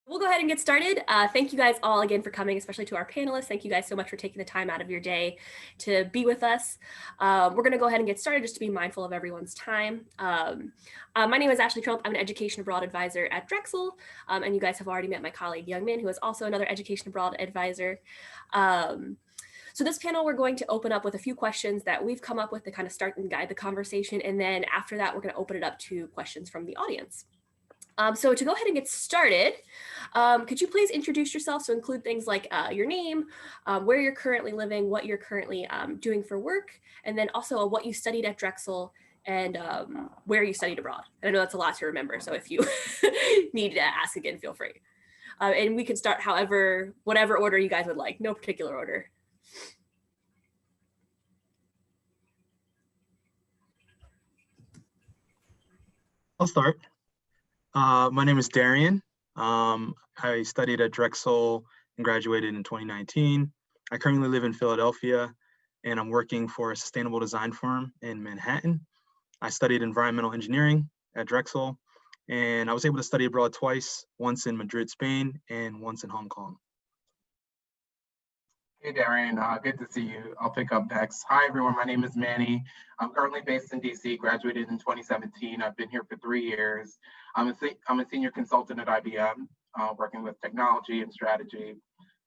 We'll go ahead and get started. Thank you guys all again for coming, especially to our panelists. Thank you guys so much for taking the time out of your day to be with us. We're going to go ahead and get started just to be mindful of everyone's time. My name is Ashley Trump. I'm an Education Abroad Advisor at Drexel, and you guys have already met my colleague Youngmin, who is also another Education Abroad Advisor. So this panel, we're going to open up with a few questions that we've come up with to kind of start and guide the conversation. And then after that, we're going to open it up to questions from the audience. So to go ahead and get started, could you please introduce yourself? So include things like your name, where you're currently living, what you're currently doing for work, and then also what you studied at Drexel and where you studied abroad. And I know that's a lot to remember, so if you need to ask again, feel free. And we can start whatever order you guys would like, no particular order. I'll start. My name is Darian. I studied at Drexel and graduated in 2019. I currently live in Philadelphia and I'm working for a sustainable design firm in Manhattan. I studied environmental engineering at Drexel and I was able to study abroad twice, once in Madrid, Spain, and once in Hong Kong. Hey, Darian, good to see you. I'll pick up next. Hi, everyone. My name is Manny. I'm currently based in DC, graduated in 2017. I've been here for 3 years. I'm a senior consultant at IBM, working with technology and strategy.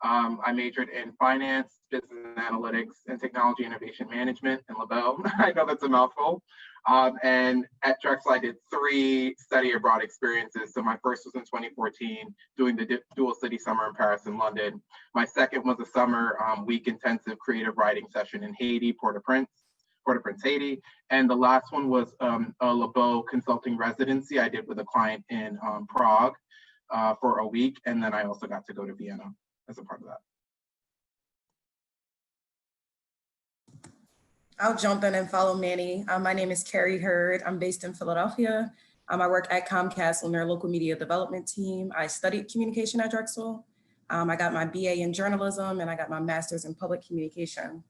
I majored in finance, business analytics, and technology innovation management in LaBelle. I know that's a mouthful. And at Drexel, I did 3 study abroad experiences. So my first was in 2014, doing the dual city summer in Paris and London. My second was a summer week intensive creative writing session in Haiti, Port-au-Prince, Haiti. And the last one was a LaBelle consulting residency I did with a client in Prague for a week. And then I also got to go to Vienna as a part of that. I'll jump in and follow Manny. My name is Carrie Hurd. I'm based in Philadelphia. I work at Comcast on their local media development team. I studied communication at Drexel. I got my BA in journalism and I got my master's in public communication.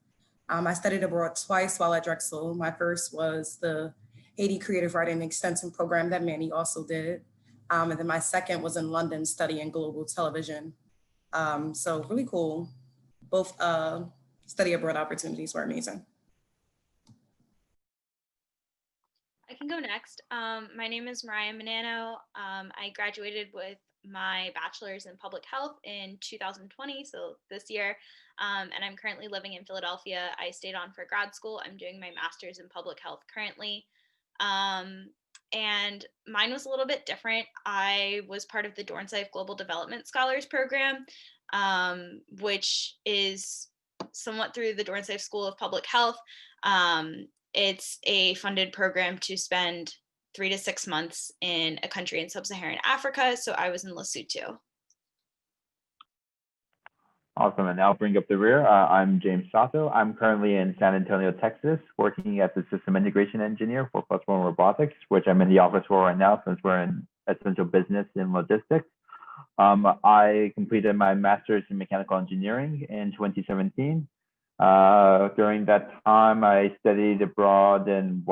I studied abroad twice while at Drexel. My first was the Haiti Creative Writing Extension program that Manny also did. And then my second was in London studying global television. So really cool. Both study abroad opportunities were amazing. I can go next. My name is Mariah Manano. I graduated with my bachelor's in public health in 2020, so this year, and I'm currently living in Philadelphia. I stayed on for grad school. I'm doing my master's in public health currently, and mine was a little bit different. I was part of the Dornsife Global Development Scholars Program, which is somewhat through the Dornsife School of Public Health. It's a funded program to spend 3 to 6 months in a country in sub-Saharan Africa. So I was in Lesotho. Awesome, and I'll bring up the rear. I'm James Sato. I'm currently in San Antonio, Texas, working as a system integration engineer for Plus One Robotics, which I'm in the office for right now since we're in essential business in logistics. I completed my master's in mechanical engineering in 2017. During that time, I studied abroad and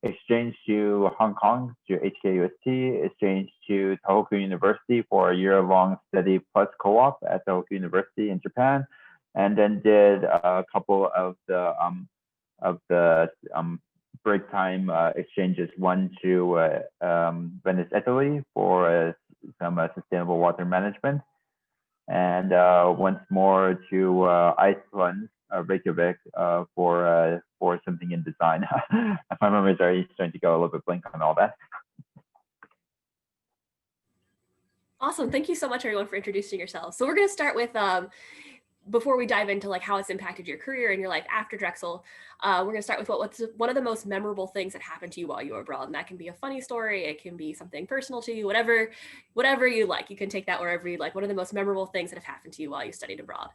exchanged to Hong Kong, to HKUST, exchanged to Tohoku University for a year-long study plus co-op at Tohoku University in Japan, and then did a couple of the break time exchanges, one to Venice, Italy for some sustainable water management, and once more to Iceland, Reykjavik, for something in design. My memories are starting to go a little bit blank on all that. Awesome. Thank you so much, everyone, for introducing yourselves. So we're going to start with, before we dive into like how it's impacted your career and your life after Drexel, we're going to start with what's one of the most memorable things that happened to you while you were abroad. And that can be a funny story. It can be something personal to you, whatever you like. You can take that wherever you like. What are the most memorable things that have happened to you while you studied abroad?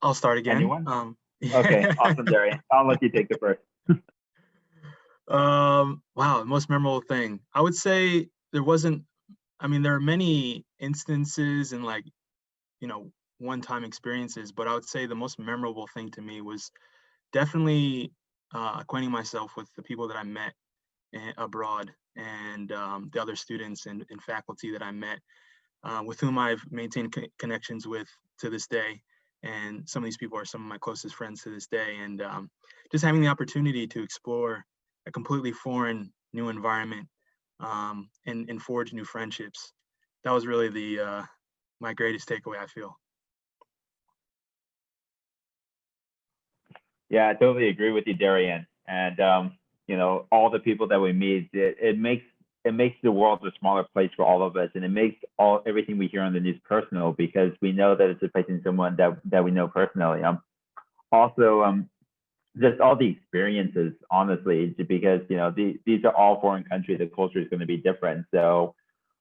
I'll start again. Anyone? Okay, awesome, Darian. I'll let you take the first. Wow, the most memorable thing. I would say there are many instances and one-time experiences, but I would say the most memorable thing to me was definitely acquainting myself with the people that I met abroad, and the other students and faculty that I met, with whom I've maintained connections with to this day. And some of these people are some of my closest friends to this day. And just having the opportunity to explore a completely foreign new environment, and forge new friendships. That was really my greatest takeaway, I feel. Yeah, I totally agree with you, Darian. And all the people that we meet, it makes the world a smaller place for all of us, and it makes everything we hear on the news personal, because we know that it's affecting someone that we know personally. Also, just all the experiences, honestly, because these are all foreign countries. The culture is going to be different. So,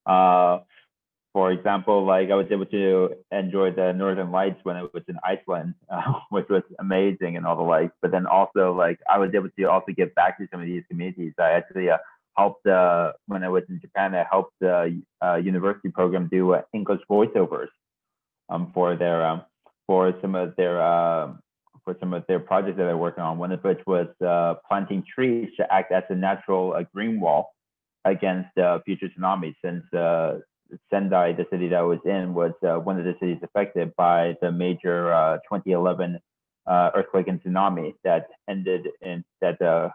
for example, like I was able to enjoy the Northern Lights when I was in Iceland, which was amazing and all the like. But then also, like, I was able to also give back to some of these communities. I actually helped when I was in Japan. I helped the university program do English voiceovers for their projects that they're working on. One of which was planting trees to act as a natural green wall against future tsunamis, since Sendai, the city that I was in, was one of the cities affected by the major 2011 earthquake and tsunami that ended in that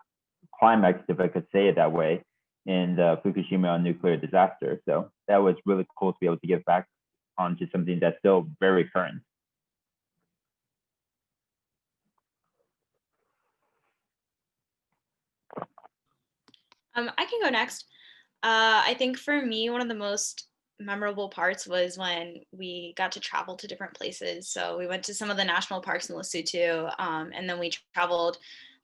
climax, if I could say it that way, in the Fukushima nuclear disaster. So that was really cool to be able to give back onto something that's still very current. I can go next. I think for me, one of the most memorable parts was when we got to travel to different places. So we went to some of the national parks in Lesotho, and then we traveled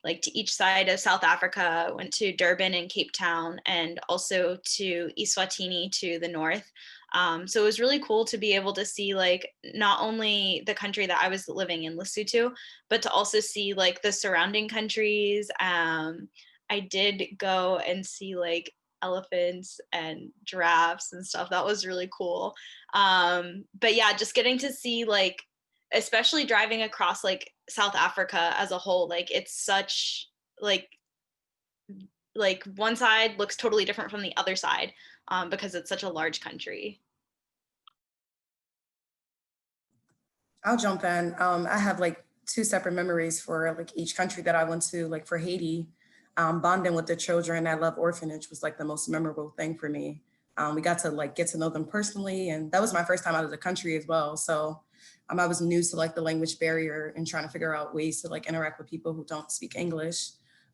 like to each side of South Africa, went to Durban and Cape Town, and also to Eswatini to the north. So it was really cool to be able to see like not only the country that I was living in, Lesotho, but to also see like the surrounding countries. I did go and see like elephants and giraffes and stuff. That was really cool. But yeah, just getting to see like, especially driving across like South Africa as a whole, like it's such like one side looks totally different from the other side, because it's such a large country. I'll jump in. I have like two separate memories for like each country that I went to. Like for Haiti, bonding with the children at Love Orphanage was like the most memorable thing for me. We got to like get to know them personally, and that was my first time out of the country as well. So I was new to like the language barrier and trying to figure out ways to like interact with people who don't speak English.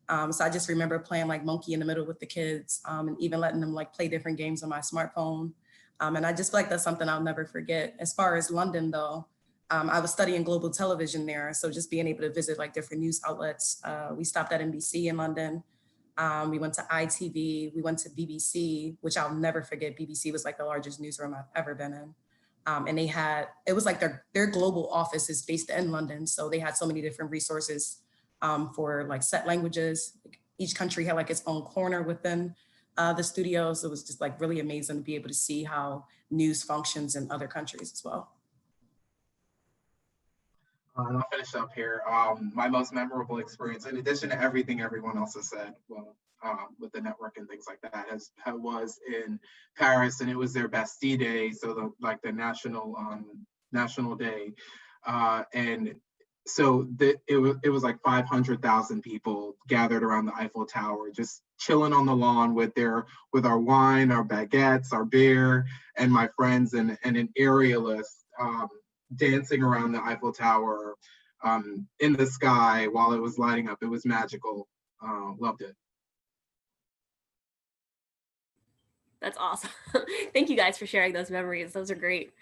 So I just remember playing like monkey in the middle with the kids, and even letting them like play different games on my smartphone. And I just feel like that's something I'll never forget. As far as London though, I was studying global television there. So just being able to visit like different news outlets. We stopped at NBC in London. We went to ITV, we went to BBC, which I'll never forget. BBC was like the largest newsroom I've ever been in. And it was like their global office is based in London. So they had so many different resources for like set languages. Each country had like its own corner within the studios. It was just like really amazing to be able to see how news functions in other countries as well. And I'll finish up here. My most memorable experience, in addition to everything everyone else has said, with the network and things like that, was in Paris, and it was their Bastille Day, so the national day, and so it was like 500,000 people gathered around the Eiffel Tower, just chilling on the lawn with our wine, our baguettes, our beer, and my friends, and an aerialist. Dancing around the Eiffel Tower in the sky while it was lighting up. It was magical. Loved it. That's awesome. Thank you guys for sharing those memories. Those are great.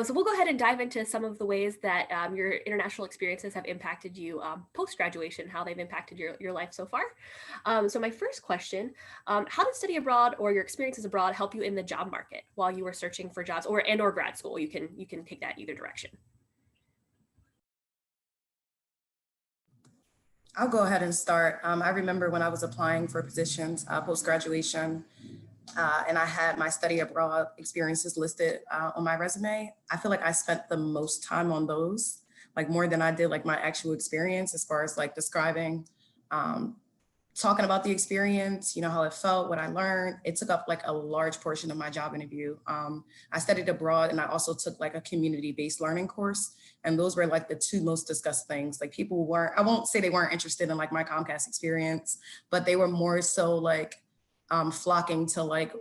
So we'll go ahead and dive into some of the ways that your international experiences have impacted you post-graduation, how they've impacted your life so far. So my first question, how did study abroad or your experiences abroad help you in the job market while you were searching for jobs or grad school? You can take that either direction. I'll go ahead and start. I remember when I was applying for positions post-graduation, and I had my study abroad experiences listed on my resume. I feel like I spent the most time on those, like more than I did like my actual experience as far as like describing talking about the experience, you know, how it felt, what I learned. It took up like a large portion of my job interview. I studied abroad and I also took like a community-based learning course. And those were like the two most discussed things. Like people weren't, I won't say they weren't interested in like my Comcast experience, but they were more so like flocking to like,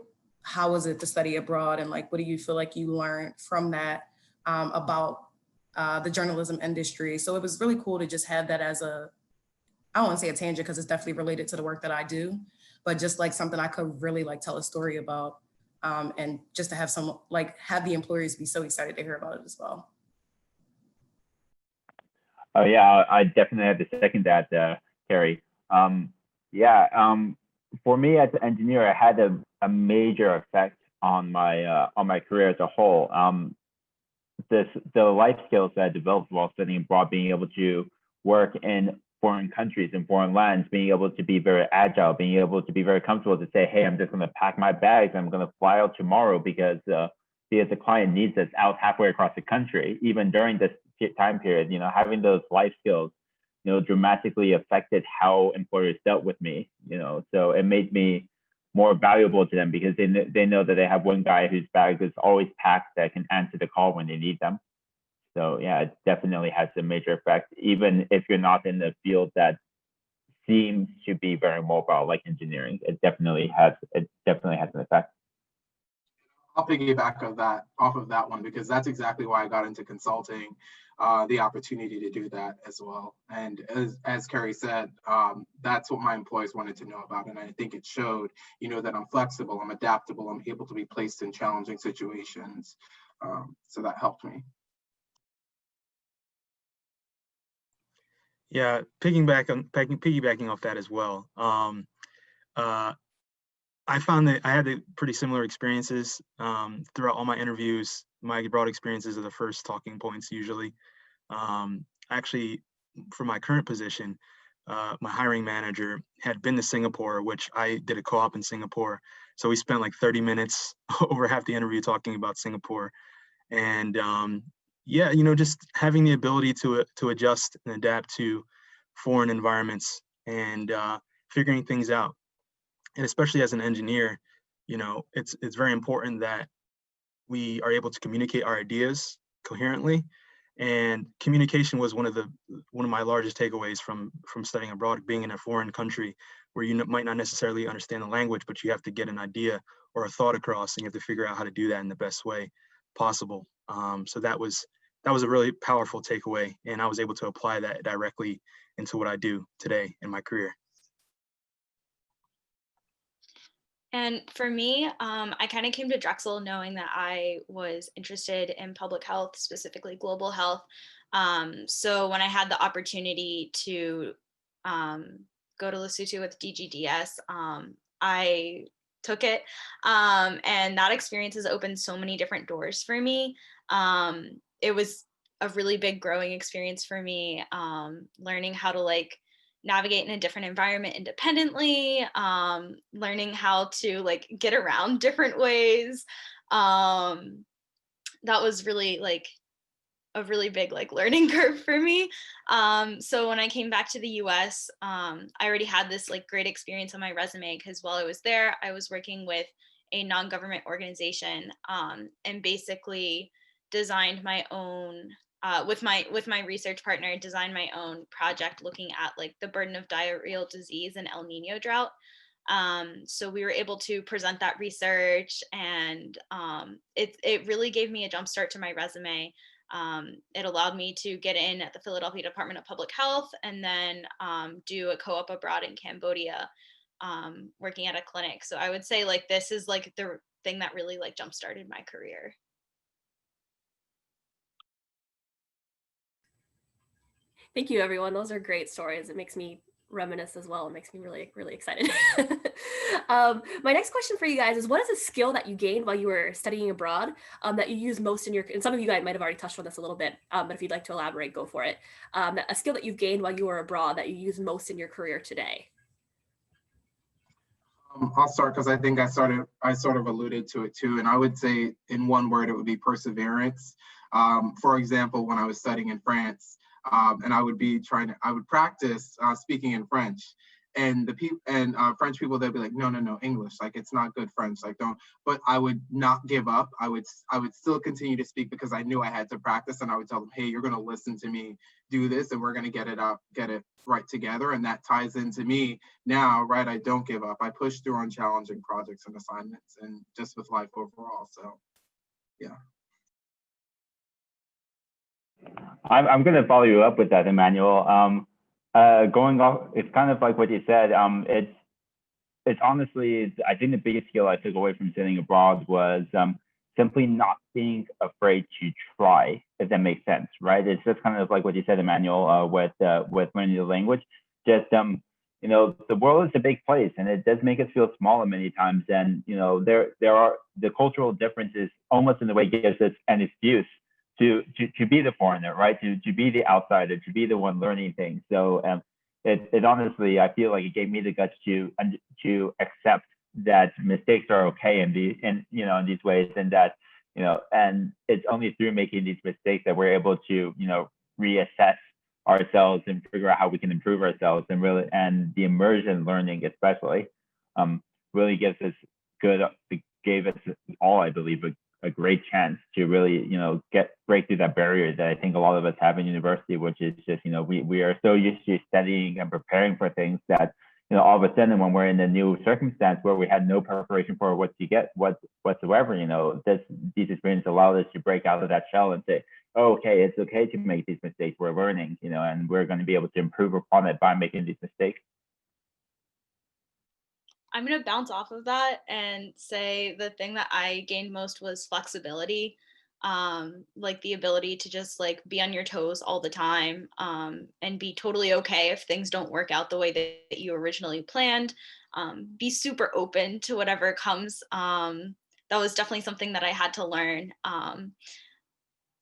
how was it to study abroad? And like, what do you feel like you learned from that about the journalism industry? So it was really cool to just have that as a, I don't want to say a tangent because it's definitely related to the work that I do, but just like something I could really like tell a story about, and just to have some, like have the employers be so excited to hear about it as well. Oh yeah, I definitely have to second that, Carrie. For me as an engineer, it had a major effect on my career as a whole. The life skills that I developed while studying abroad, being able to work in foreign countries and foreign lands, being able to be very agile, being able to be very comfortable to say, hey, I'm just going to pack my bags, I'm going to fly out tomorrow because the client needs us out halfway across the country. Even during this time period, you know, having those life skills, you know, dramatically affected how employers dealt with me, you know, so it made me more valuable to them because they know that they have one guy whose bag is always packed that can answer the call when they need them. So yeah, it definitely has a major effect, even if you're not in the field that seems to be very mobile, like engineering. It definitely has an effect. I'll piggyback off of that one because that's exactly why I got into consulting, the opportunity to do that as well. And as Carrie said, that's what my employees wanted to know about. And I think it showed, you know, that I'm flexible, I'm adaptable, I'm able to be placed in challenging situations. So that helped me. Yeah, piggybacking off that as well. I found that I had pretty similar experiences throughout all my interviews. My abroad experiences are the first talking points usually. Actually, for my current position, my hiring manager had been to Singapore, which I did a co-op in Singapore. So we spent like 30 minutes over half the interview talking about Singapore. And yeah, you know, just having the ability to adjust and adapt to foreign environments and figuring things out. And especially as an engineer, you know, it's very important that we are able to communicate our ideas coherently. And communication was one of my largest takeaways from studying abroad, being in a foreign country where you might not necessarily understand the language, but you have to get an idea or a thought across, and you have to figure out how to do that in the best way possible. So that was a really powerful takeaway, and I was able to apply that directly into what I do today in my career. And for me, I kind of came to Drexel knowing that I was interested in public health, specifically global health. So when I had the opportunity to go to Lesotho with DGDS, I took it. And that experience has opened so many different doors for me. It was a really big growing experience for me, learning how to like navigate in a different environment independently, learning how to like get around different ways. That was really like a really big like learning curve for me. So when I came back to the US, I already had this like great experience on my resume because while I was there, I was working with a non-government organization, and basically designed my own with my research partner, designed my own project looking at like the burden of diarrheal disease and El Nino drought. So we were able to present that research, and it really gave me a jump start to my resume. It allowed me to get in at the Philadelphia Department of Public Health and then do a co-op abroad in Cambodia, working at a clinic. So I would say like this is like the thing that really like jump started my career. Thank you, everyone. Those are great stories. It makes me reminisce as well. It makes me really, really excited. My next question for you guys is, what is a skill that you gained while you were studying abroad that you use most in your, and some of you guys might have already touched on this a little bit, but if you'd like to elaborate, go for it. A skill that you've gained while you were abroad that you use most in your career today. I'll start because I think I sort of alluded to it too. And I would say in one word, it would be perseverance. For example, when I was studying in France, and I would practice speaking in French. And the people and French people, they'd be like, no, English, like it's not good French, like don't. But I would not give up. I would still continue to speak because I knew I had to practice, and I would tell them, hey, you're gonna listen to me do this, and we're gonna get it right together. And that ties into me now, right? I don't give up. I push through on challenging projects and assignments, and just with life overall. So, yeah. I'm going to follow you up with that, Emmanuel. Going off, it's kind of like what you said. It's honestly, I think the biggest skill I took away from studying abroad was simply not being afraid to try, if that makes sense, right? It's just kind of like what you said, Emmanuel, with learning the language. Just you know, the world is a big place, and it does make us feel smaller many times. And you know, there are the cultural differences almost in the way gives us an excuse to be the foreigner, right? To be the outsider, to be the one learning things. So it honestly, I feel like it gave me the guts to accept that mistakes are okay in these ways, and that, you know, and it's only through making these mistakes that we're able to, you know, reassess ourselves and figure out how we can improve ourselves. And the immersion learning especially really gave us all, I believe, a great chance to really, you know, break through that barrier that I think a lot of us have in university, which is just, you know, we are so used to studying and preparing for things that, you know, all of a sudden when we're in a new circumstance where we had no preparation for whatsoever, you know, these experiences allowed us to break out of that shell and say, oh, okay, it's okay to make these mistakes. We're learning, you know, and we're going to be able to improve upon it by making these mistakes. I'm going to bounce off of that and say the thing that I gained most was flexibility, like the ability to just like be on your toes all the time, and be totally okay if things don't work out the way that you originally planned. Be super open to whatever comes. That was definitely something that I had to learn.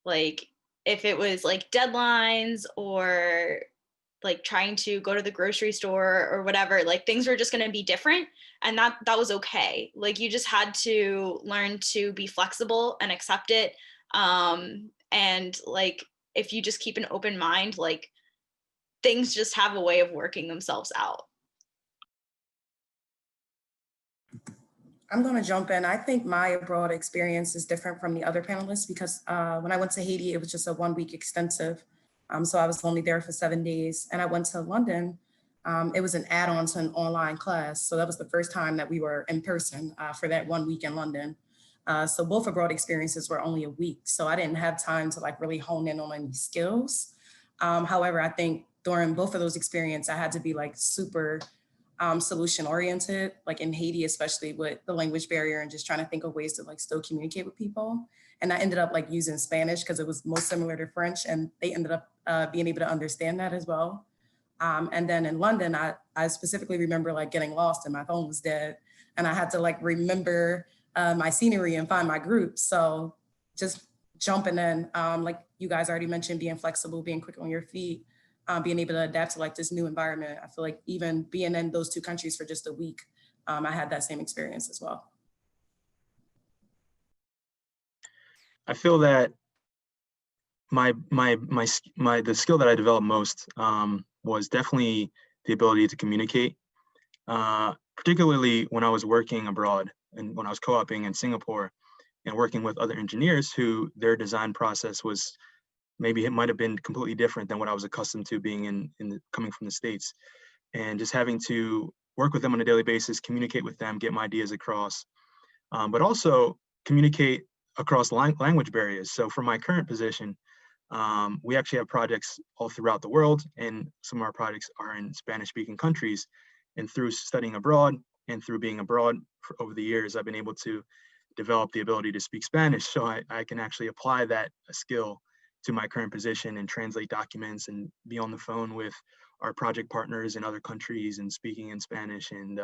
Like if it was like deadlines or like trying to go to the grocery store or whatever, like things were just going to be different, and that was okay. Like you just had to learn to be flexible and accept it, and like if you just keep an open mind, like things just have a way of working themselves out. I'm going to jump in. I think my abroad experience is different from the other panelists because when I went to Haiti, it was just a 1 week extensive. So I was only there for 7 days. And I went to London. It was an add-on to an online class. So that was the first time that we were in person for that 1 week in London. So both abroad experiences were only a week. So I didn't have time to like really hone in on any skills. However, I think during both of those experiences, I had to be like super solution oriented, like in Haiti, especially with the language barrier and just trying to think of ways to like still communicate with people. And I ended up like using Spanish because it was most similar to French, and they ended up being able to understand that as well. And then in London, I specifically remember like getting lost and my phone was dead, and I had to like remember my scenery and find my group. So just jumping in, like you guys already mentioned, being flexible, being quick on your feet, being able to adapt to like this new environment. I feel like even being in those two countries for just a week, I had that same experience as well. I feel that the skill that I developed most was definitely the ability to communicate, particularly when I was working abroad and when I was co-oping in Singapore and working with other engineers who their design process was maybe it might have been completely different than what I was accustomed to being coming from the States, and just having to work with them on a daily basis, communicate with them, get my ideas across, but also communicate across language barriers. So for my current position, we actually have projects all throughout the world, and some of our projects are in Spanish-speaking countries. And through studying abroad and through being abroad over the years, I've been able to develop the ability to speak Spanish. So I can actually apply that skill to my current position and translate documents and be on the phone with our project partners in other countries and speaking in Spanish. And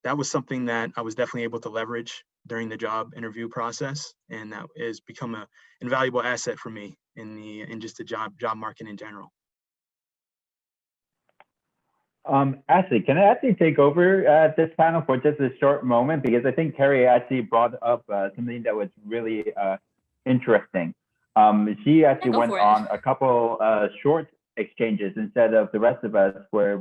that was something that I was definitely able to leverage during the job interview process, and that has become an invaluable asset for me in just the job market in general. Ashley, can I actually take over this panel for just a short moment, because I think Carrie actually brought up something that was really interesting. She actually go went for it. on a couple short exchanges instead of the rest of us, where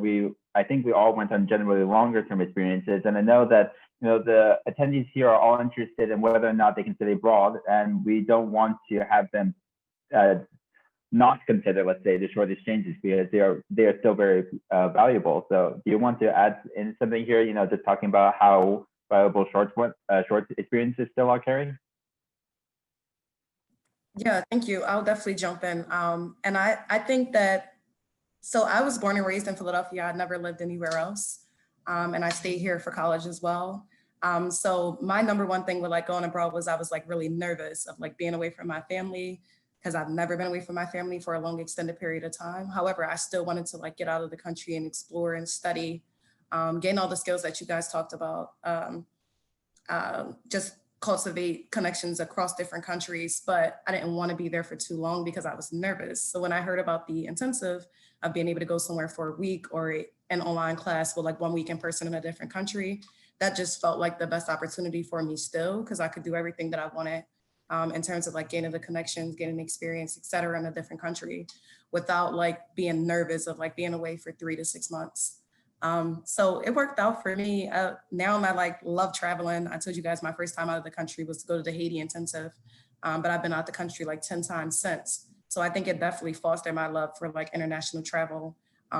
I think we all went on generally longer term experiences. And I know that the attendees here are all interested in whether or not they can study abroad, and we don't want to have them not consider, let's say, the short exchanges, because they are still very valuable. So do you want to add in something here, just talking about how valuable short experiences still are, Carrie? Yeah, thank you. I'll definitely jump in. And I think that, so I was born and raised in Philadelphia. I never lived anywhere else. And I stayed here for college as well. So my number one thing with like going abroad was I was like really nervous of like being away from my family, because I've never been away from my family for a long extended period of time. However, I still wanted to like get out of the country and explore and study, gain all the skills that you guys talked about, just cultivate connections across different countries, but I didn't want to be there for too long because I was nervous. So when I heard about the intensive of being able to go somewhere for a week or an online class with like 1 week in person in a different country, that just felt like the best opportunity for me still, because I could do everything that I wanted in terms of like gaining the connections, gaining the experience, et cetera, in a different country without like being nervous of like being away for 3 to 6 months. So it worked out for me. Now I like love traveling. I told you guys my first time out of the country was to go to the Haiti intensive, but I've been out the country like 10 times since. So I think it definitely fostered my love for like international travel,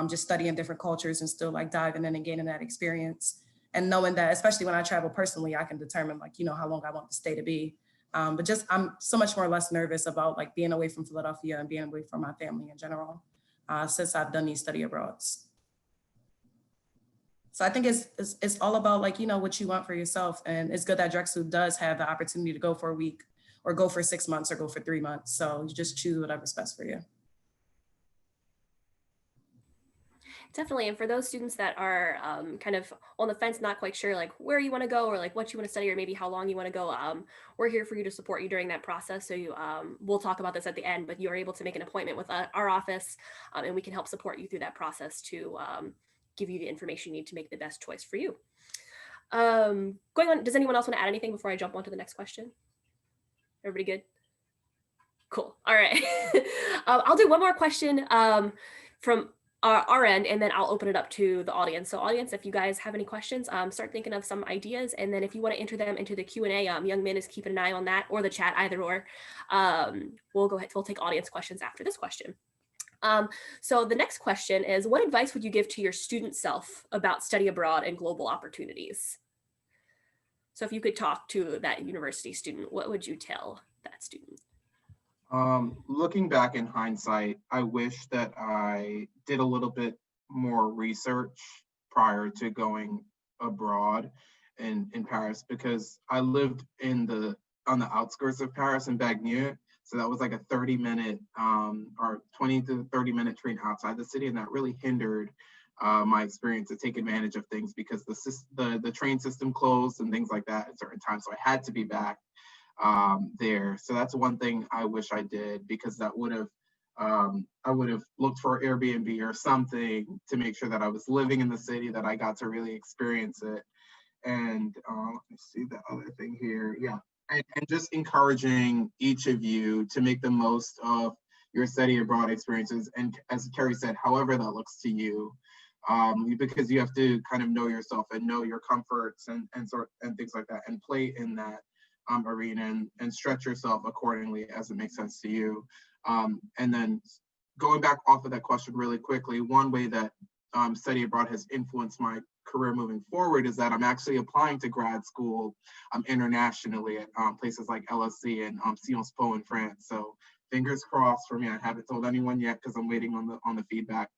just studying different cultures and still like diving in and gaining that experience. And knowing that, especially when I travel personally, I can determine like, how long I want the stay to be. But just I'm so much more or less nervous about like being away from Philadelphia and being away from my family in general, since I've done these study abroads. So I think it's all about like, what you want for yourself. And it's good that Drexel does have the opportunity to go for a week or go for 6 months or go for 3 months. So you just choose whatever's best for you. Definitely. And for those students that are kind of on the fence, not quite sure like where you want to go or like what you want to study or maybe how long you want to go, we're here for you to support you during that process. So we'll talk about this at the end, but you are able to make an appointment with our office and we can help support you through that process to give you the information you need to make the best choice for you. Going on, does anyone else want to add anything before I jump on to the next question? Everybody good? Cool. All right. I'll do one more question from our end, and then I'll open it up to the audience. So audience, if you guys have any questions, start thinking of some ideas. And then if you want to enter them into the Q&A, Young Min is keeping an eye on that, or the chat, either or. We'll go ahead, we'll take audience questions after this question. So the next question is, what advice would you give to your student self about study abroad and global opportunities? So if you could talk to that university student, what would you tell that student? Looking back in hindsight, I wish that I did a little bit more research prior to going abroad in Paris, because I lived on the outskirts of Paris in Bagneux. So that was like a 30-minute or 20 to 30-minute train outside the city, and that really hindered my experience to take advantage of things, because the train system closed and things like that at certain times. So I had to be back there. So that's one thing I wish I did, because that would have I would have looked for Airbnb or something to make sure that I was living in the city, that I got to really experience it. And let me see the other thing here. Yeah. And just encouraging each of you to make the most of your study abroad experiences. And as Carrie said, however that looks to you, because you have to kind of know yourself and know your comforts and things like that, and play in that arena and stretch yourself accordingly as it makes sense to you. And then going back off of that question really quickly, one way that study abroad has influenced my career moving forward is that I'm actually applying to grad school internationally at places like LSE and Sciences Po in France. So fingers crossed for me. I haven't told anyone yet because I'm waiting on the feedback.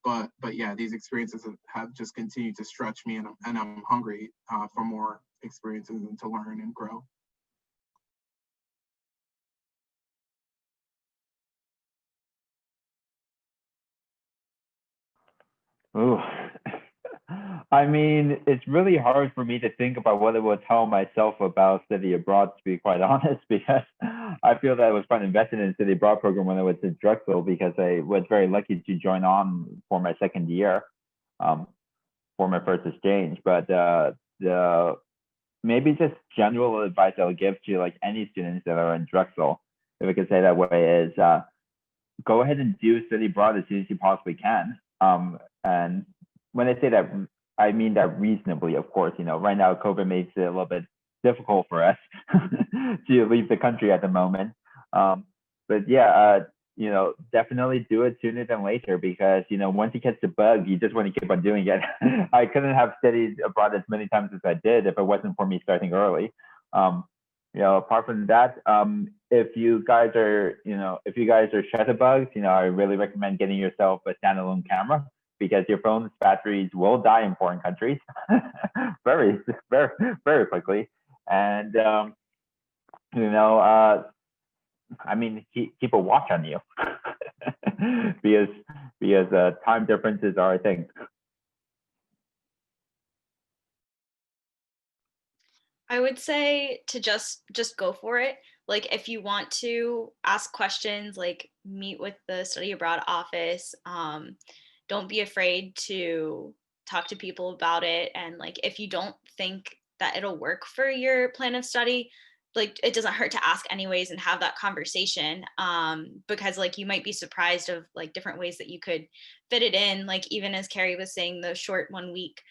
But yeah, these experiences have just continued to stretch me, and I'm hungry for more experiences and to learn and grow. Ooh. I mean, it's really hard for me to think about what I would tell myself about study abroad, to be quite honest, because I feel that I was quite invested in the study abroad program when I was at Drexel, because I was very lucky to join on for my second year, for my first exchange. But maybe just general advice I'll give to like any students that are in Drexel. if I could say that way, is go ahead and do study abroad as soon as you possibly can. And when I say that, I mean that reasonably, of course. Right now, COVID makes it a little bit difficult for us to leave the country at the moment. But yeah, definitely do it sooner than later, because, once you catch the bug, you just want to keep on doing it. I couldn't have studied abroad as many times as I did if it wasn't for me starting early. Apart from that, if you guys are shutterbugs, I really recommend getting yourself a standalone camera, because your phone's batteries will die in foreign countries very, very, very quickly. And, keep a watch on you because time differences are a thing. I would say to just go for it. Like, if you want to ask questions, like meet with the study abroad office. Don't be afraid to talk to people about it. And like, if you don't think that it'll work for your plan of study, like, it doesn't hurt to ask anyways and have that conversation, because like you might be surprised of like different ways that you could fit it in. Like, even as Carrie was saying, those short 1 week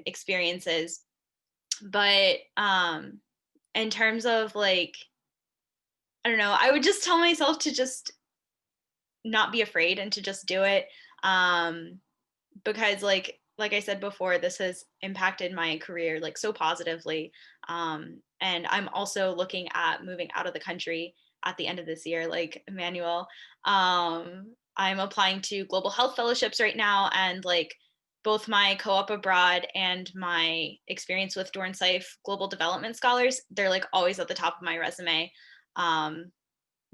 experiences. But in terms of like, I don't know, I would just tell myself to just not be afraid and to just do it, because like I said before, this has impacted my career like so positively, and I'm also looking at moving out of the country at the end of this year, like Emmanuel. I'm applying to global health fellowships right now, and like both my co-op abroad and my experience with Dornsife Global Development Scholars, they're like always at the top of my resume,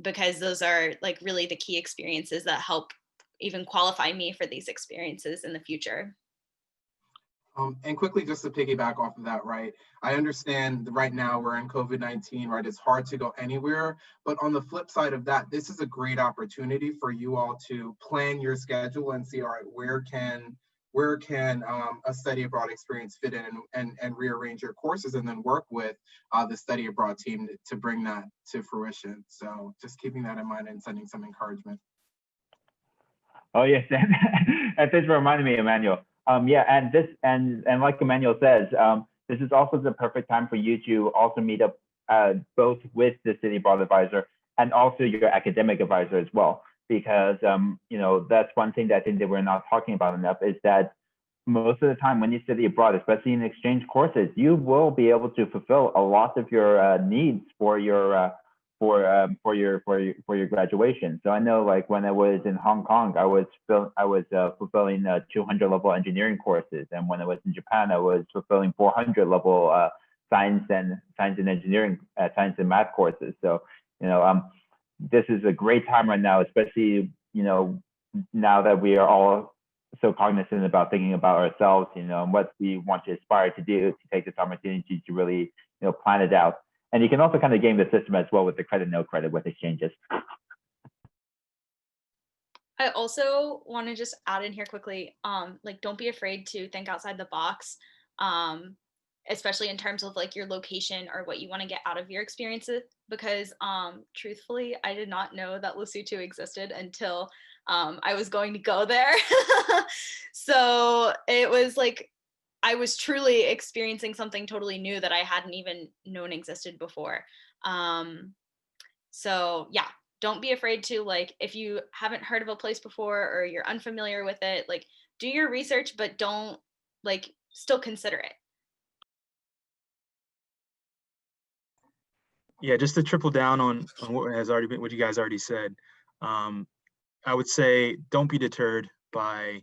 because those are like really the key experiences that help even qualify me for these experiences in the future. And quickly, just to piggyback off of that, right? I understand right now we're in COVID-19, right? It's hard to go anywhere, but on the flip side of that, this is a great opportunity for you all to plan your schedule and see, all right, where can a study abroad experience fit in, and rearrange your courses, and then work with the study abroad team to bring that to fruition. So just keeping that in mind and sending some encouragement. Oh yes, and thanks for reminding me, Emmanuel. And like Emmanuel says, this is also the perfect time for you to also meet up both with the study abroad advisor and also your academic advisor as well, because that's one thing that I think that we're not talking about enough, is that most of the time when you study abroad, especially in exchange courses, you will be able to fulfill a lot of your needs for your graduation. So I know, like when I was in Hong Kong, I was fulfilling 200 level engineering courses, and when I was in Japan, I was fulfilling 400 level science and engineering, science and math courses. So this is a great time right now, especially now that we are all so cognizant about thinking about ourselves, and what we want to aspire to do, to take this opportunity to really plan it out. And you can also kind of game the system as well with the credit, no credit with exchanges. I also want to just add in here quickly, like, don't be afraid to think outside the box, especially in terms of like your location or what you want to get out of your experiences. Because truthfully, I did not know that Lesotho existed until I was going to go there. So it was like, I was truly experiencing something totally new that I hadn't even known existed before. So yeah, don't be afraid to, like, if you haven't heard of a place before or you're unfamiliar with it, like, do your research, but don't, like, still consider it. Yeah, just to triple down on what you guys already said. I would say don't be deterred by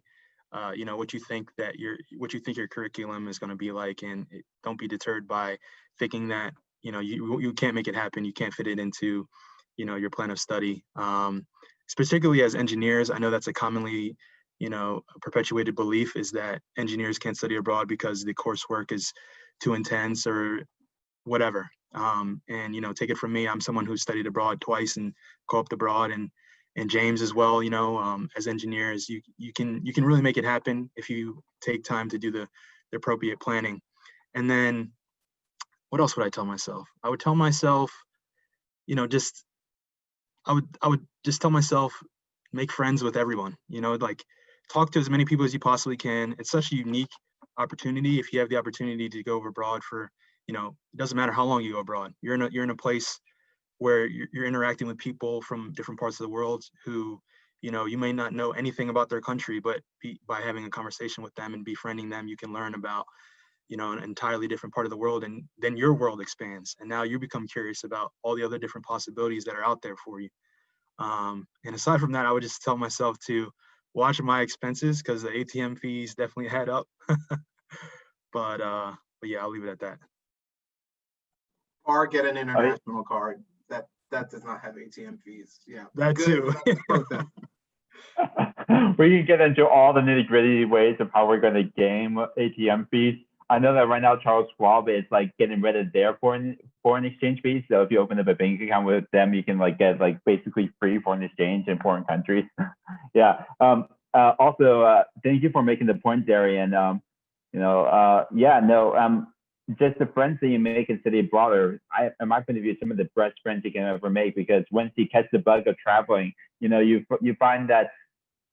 what you think your curriculum is going to be like, and don't be deterred by thinking that you can't make it happen, you can't fit it into your plan of study. Particularly as engineers, I know that's a commonly perpetuated belief, is that engineers can't study abroad because the coursework is too intense or whatever. And take it from me, I'm someone who studied abroad twice and co-opted abroad, and James as well. As engineers, you can really make it happen if you take time to do the appropriate planning. And then what else would I tell myself? I would tell myself, just I would just tell myself, make friends with everyone, you know, like talk to as many people as you possibly can. It's such a unique opportunity. If you have the opportunity to go abroad for, you know, it doesn't matter how long you go abroad, you're in a place where you're interacting with people from different parts of the world who, you know, you may not know anything about their country, but by having a conversation with them and befriending them, you can learn about, you know, an entirely different part of the world, and then your world expands, and now you become curious about all the other different possibilities that are out there for you. And aside from that, I would just tell myself to watch my expenses because the ATM fees definitely add up. But yeah, I'll leave it at that. Or get an international card that does not have ATM fees. Yeah, That too. We can get into all the nitty-gritty ways of how we're going to game ATM fees. I know that right now Charles Schwab is like getting rid of their foreign exchange fees. So if you open up a bank account with them, you can like get like basically free foreign exchange in foreign countries. Yeah. Also, thank you for making the point, Darian. Just the friends that you make in city abroad are, in my point of view, some of the best friends you can ever make, because once you catch the bug of traveling, you know, you find that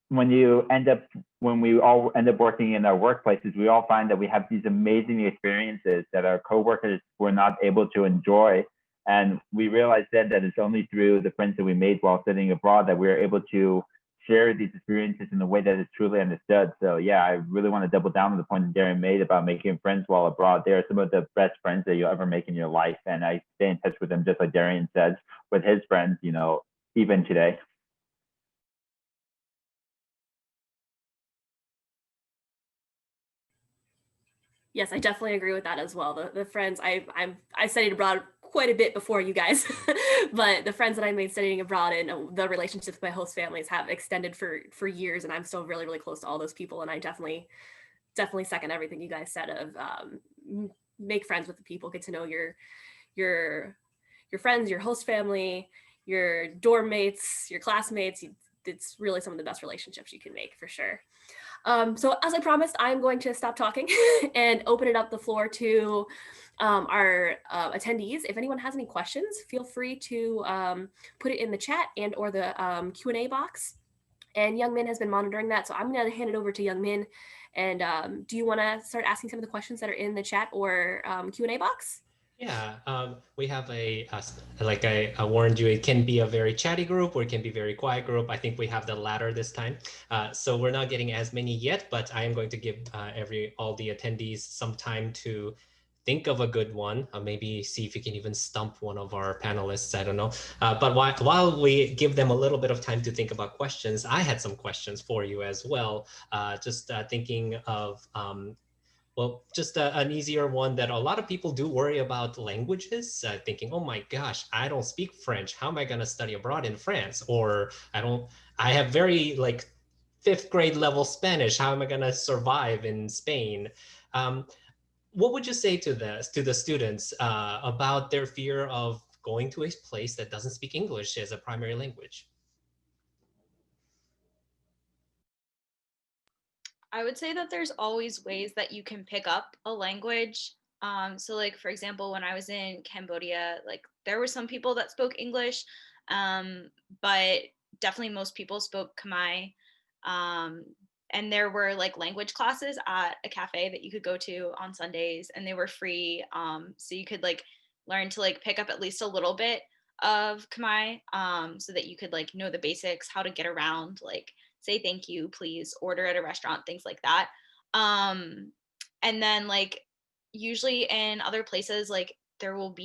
when we all end up working in our workplaces, we all find that we have these amazing experiences that our coworkers were not able to enjoy. And we realized then that it's only through the friends that we made while sitting abroad that we were able to share these experiences in a way that is truly understood. So yeah, I really want to double down on the point that Darren made about making friends while abroad. They are some of the best friends that you'll ever make in your life. And I stay in touch with them, just like Darian said, with his friends, you know, even today. Yes, I definitely agree with that as well. The friends I studied abroad quite a bit before you guys, but the friends that I made studying abroad and the relationships with my host families have extended for years, and I'm still really, really close to all those people. And I definitely second everything you guys said of make friends with the people, get to know your friends, your host family, your dorm mates, your classmates. It's really some of the best relationships you can make, for sure. So as I promised, I'm going to stop talking and open it up the floor to our attendees. If anyone has any questions, feel free to put it in the chat and or the Q&A box. And Young Min has been monitoring that, so I'm going to hand it over to Young Min. And do you want to start asking some of the questions that are in the chat or Q&A box? Yeah, we have like I warned you, it can be a very chatty group or it can be a very quiet group. I think we have the latter this time. So we're not getting as many yet, but I am going to give all the attendees some time to think of a good one. Maybe see if you can even stump one of our panelists. I don't know. But while we give them a little bit of time to think about questions, I had some questions for you as well. Just thinking of well, just an easier one that a lot of people do worry about languages, thinking, oh my gosh, I don't speak French. How am I going to study abroad in France? Or I have very like 5th grade level Spanish. How am I going to survive in Spain? What would you say to the students about their fear of going to a place that doesn't speak English as a primary language? I would say that there's always ways that you can pick up a language. So like, for example, when I was in Cambodia, like there were some people that spoke English, but definitely most people spoke Khmer. And there were like language classes at a cafe that you could go to on Sundays, and they were free. So you could like learn to like pick up at least a little bit of Khmer, so that you could like know the basics, how to get around, like say thank you, please, order at a restaurant, things like that. And then like usually in other places, like there will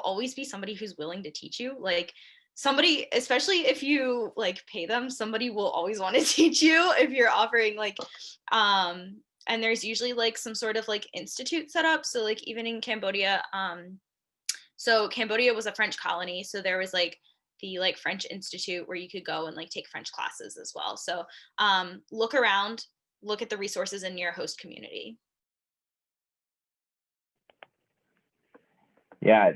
always be somebody who's willing to teach you. Like somebody, especially if you like pay them, somebody will always want to teach you if you're offering like and there's usually like some sort of like institute set up. So like even in Cambodia, so Cambodia was a French colony, so there was like the like French Institute where you could go and like take French classes as well. So look around, look at the resources in your host community. Yeah,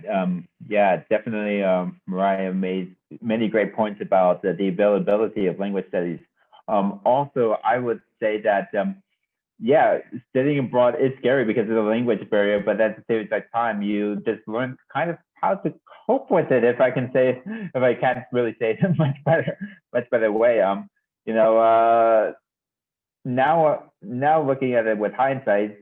definitely. Mariah made many great points about the availability of language studies. Also, I would say that yeah, studying abroad is scary because of the language barrier, but at the same exact time, you just learn kind of how to cope with it. If I can say, if I can't really say it in much better way. You know, now looking at it with hindsight,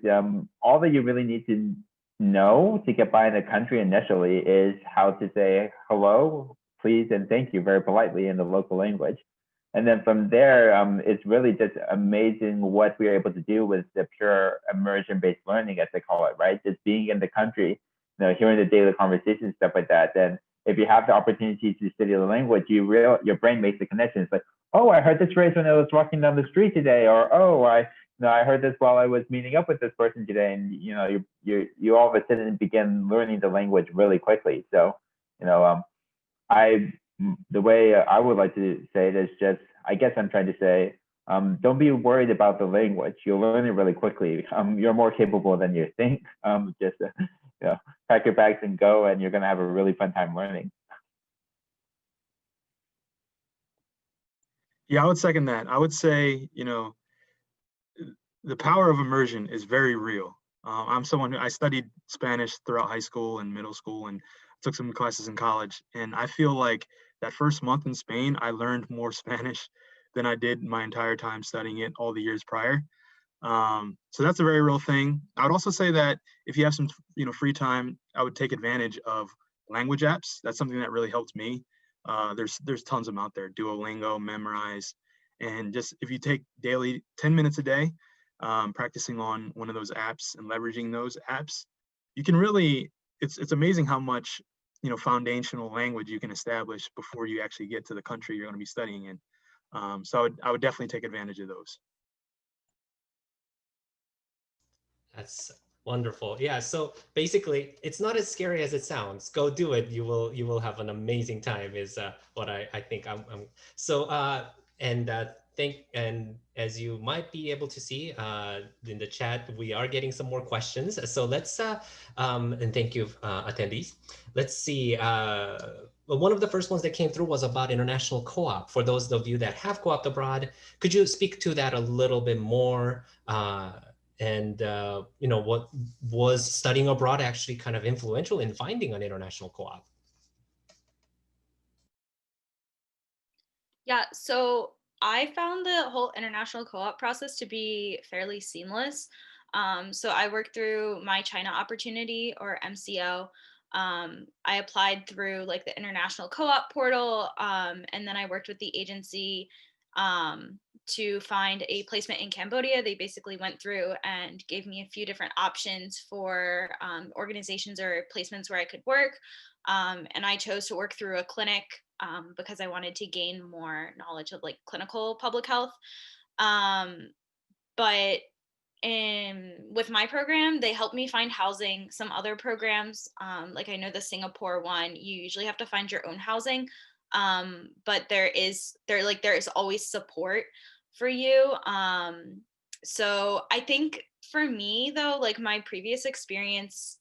all that you really need to know to get by in the country initially is how to say hello, please, and thank you very politely in the local language. And then from there, it's really just amazing what we are able to do with the pure immersion-based learning, as they call it, right? Just being in the country, you know, hearing the daily conversations, stuff like that. Then if you have the opportunity to study the language, your brain makes the connections. Like, oh, I heard this phrase when I was walking down the street today, or oh, I heard this while I was meeting up with this person today, and you know, you all of a sudden begin learning the language really quickly. So, you know, the way I would like to say it is just, I guess I'm trying to say, don't be worried about the language. You'll learn it really quickly. You're more capable than you think. Just you know, pack your bags and go, and you're gonna have a really fun time learning. Yeah, I would second that. I would say, you know, the power of immersion is very real. I'm someone who I studied Spanish throughout high school and middle school and took some classes in college. And I feel like that first month in Spain, I learned more Spanish than I did my entire time studying it all the years prior. So that's a very real thing. I would also say that if you have some, you know, free time, I would take advantage of language apps. That's something that really helped me. There's tons of them out there, Duolingo, Memrise, and just if you take daily 10 minutes a day, practicing on one of those apps and leveraging those apps, you can really, it's amazing how much, you know, foundational language you can establish before you actually get to the country you're going to be studying in. So I would definitely take advantage of those. That's wonderful. Yeah. So basically, it's not as scary as it sounds. Go do it. You will have an amazing time. Is what I think. So and as you might be able to see in the chat, we are getting some more questions. So let's and thank you attendees. Let's see. One of the first ones that came through was about international co-op. For those of you that have co-opted abroad, could you speak to that a little bit more? And you know, what was studying abroad actually kind of influential in finding an international co-op? Yeah, so I found the whole international co-op process to be fairly seamless. So I worked through my China opportunity, or MCO. I applied through like the international co-op portal, and then I worked with the agency to find a placement in Cambodia. They basically went through and gave me a few different options for organizations or placements where I could work. And I chose to work through a clinic because I wanted to gain more knowledge of like clinical public health. But with my program, they helped me find housing. Some other programs, like I know the Singapore one, you usually have to find your own housing. But there is always support for you. So I think for me though, like my previous experience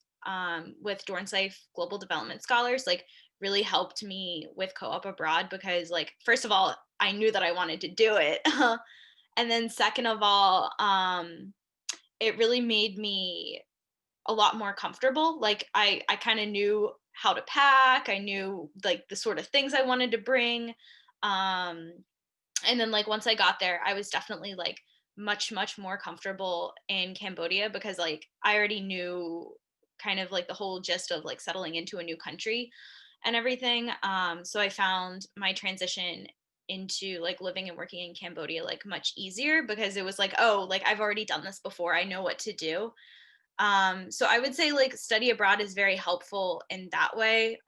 with Dornsife Global Development Scholars, like really helped me with co-op abroad because like, first of all, I knew that I wanted to do it. And then second of all, it really made me a lot more comfortable. Like I kind of knew how to pack. I knew like the sort of things I wanted to bring. And then like once I got there, I was definitely like much more comfortable in Cambodia because like I already knew kind of like the whole gist of like settling into a new country and everything. So I found my transition into like living and working in Cambodia like much easier because it was like, oh, like I've already done this before. I know what to do. So I would say like study abroad is very helpful in that way,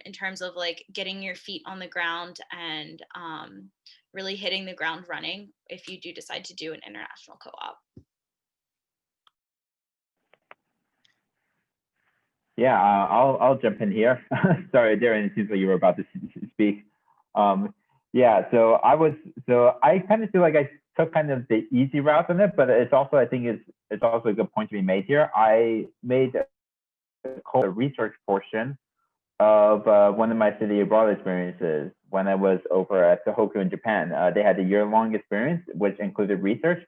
in terms of like getting your feet on the ground and really hitting the ground running if you do decide to do an international co-op. Yeah, I'll jump in here. Sorry, Darren, it seems like you were about to speak. Yeah, so I kind of feel like I took kind of the easy route on it, but it's also, I think it's also a good point to be made here. I made a research portion of one of my study abroad experiences when I was over at Tohoku in Japan. They had a year-long experience, which included research.